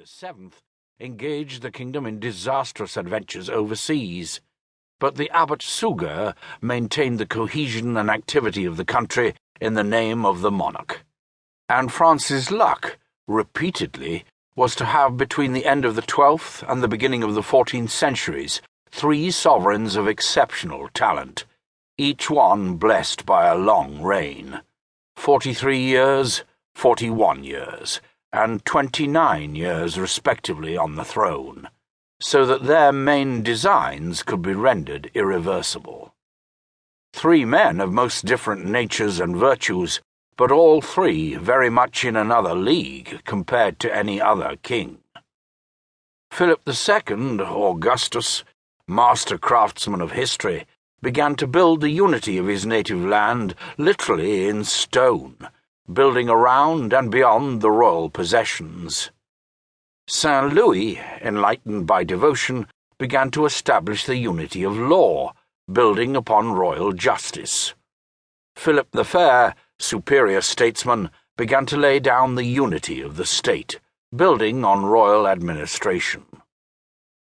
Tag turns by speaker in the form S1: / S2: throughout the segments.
S1: VII engaged the kingdom in disastrous adventures overseas, but the Abbot Suger maintained the cohesion and activity of the country in the name of the monarch. And France's luck, repeatedly, was to have between the end of the 12th and the beginning of the 14th centuries 3 sovereigns of exceptional talent, each one blessed by a long reign. 43 years, 41 years, and 29 years respectively on the throne, so that their main designs could be rendered irreversible. 3 men of most different natures and virtues, but all 3 very much in another league compared to any other king. Philip II, Augustus, master craftsman of history, began to build the unity of his native land literally in stone, building around and beyond the royal possessions. Saint Louis, enlightened by devotion, began to establish the unity of law, building upon royal justice. Philip the Fair, superior statesman, began to lay down the unity of the state, building on royal administration.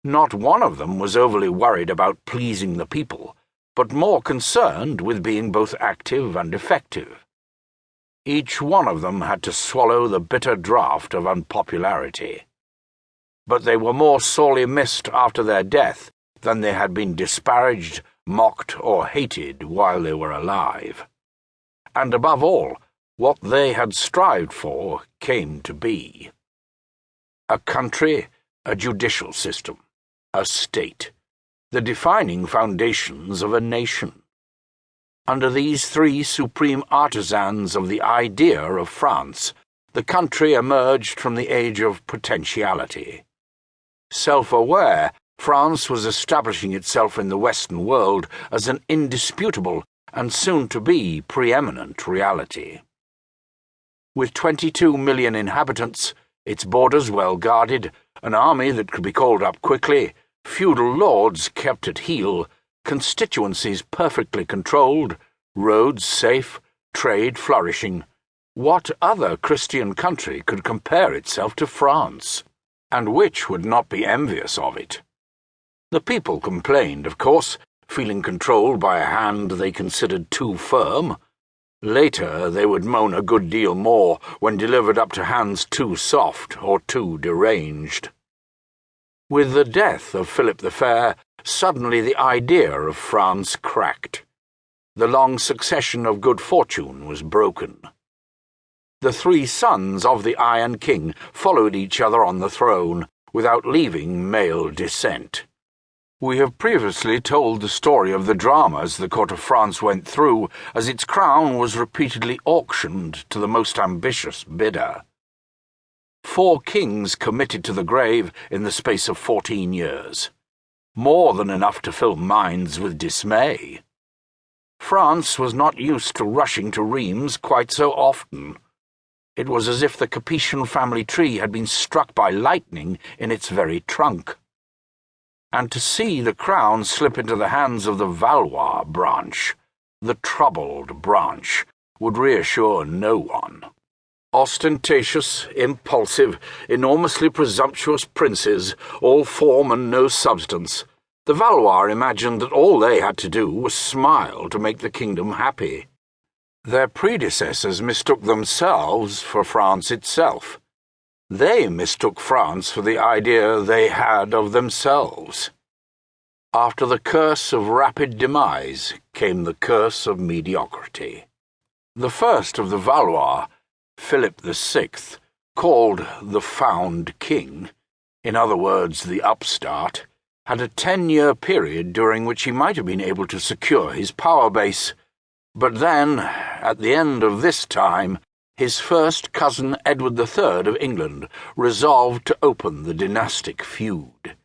S1: Not one of them was overly worried about pleasing the people, but more concerned with being both active and effective. Each one of them had to swallow the bitter draught of unpopularity. But they were more sorely missed after their death than they had been disparaged, mocked, or hated while they were alive. And above all, what they had strived for came to be. A country, a judicial system, a state, the defining foundations of a nation. Under these 3 supreme artisans of the idea of France, the country emerged from the age of potentiality. Self-aware, France was establishing itself in the Western world as an indisputable and soon-to-be preeminent reality. With 22 million inhabitants, its borders well guarded, an army that could be called up quickly, feudal lords kept at heel, constituencies perfectly controlled, roads safe, trade flourishing, what other Christian country could compare itself to France, and which would not be envious of it? The people complained, of course, feeling controlled by a hand they considered too firm. Later they would moan a good deal more when delivered up to hands too soft or too deranged. With the death of Philip the Fair, suddenly the idea of France cracked. The long succession of good fortune was broken. The 3 sons of the Iron King followed each other on the throne, without leaving male descent. We have previously told the story of the dramas the court of France went through as its crown was repeatedly auctioned to the most ambitious bidder. 4 kings committed to the grave in the space of 14 years. More than enough to fill minds with dismay. France was not used to rushing to Rheims quite so often. It was as if the Capetian family tree had been struck by lightning in its very trunk. And to see the crown slip into the hands of the Valois branch, the troubled branch, would reassure no one. Ostentatious, impulsive, enormously presumptuous princes, all form and no substance, the Valois imagined that all they had to do was smile to make the kingdom happy. Their predecessors mistook themselves for France itself. They mistook France for the idea they had of themselves. After the curse of rapid demise came the curse of mediocrity. The first of the Valois, Philip VI, called the Found King, in other words the upstart, had a 10-year period during which he might have been able to secure his power base, but then, at the end of this time, his first cousin Edward III of England resolved to open the dynastic feud.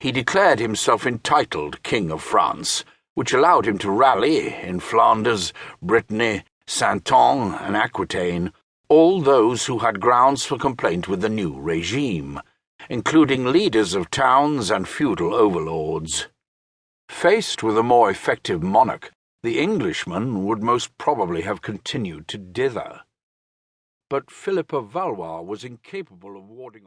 S1: He declared himself entitled King of France, which allowed him to rally, in Flanders, Brittany, Saintonge, and Aquitaine, all those who had grounds for complaint with the new regime, including leaders of towns and feudal overlords. Faced with a more effective monarch, the Englishman would most probably have continued to dither. But Philip of Valois was incapable of warding off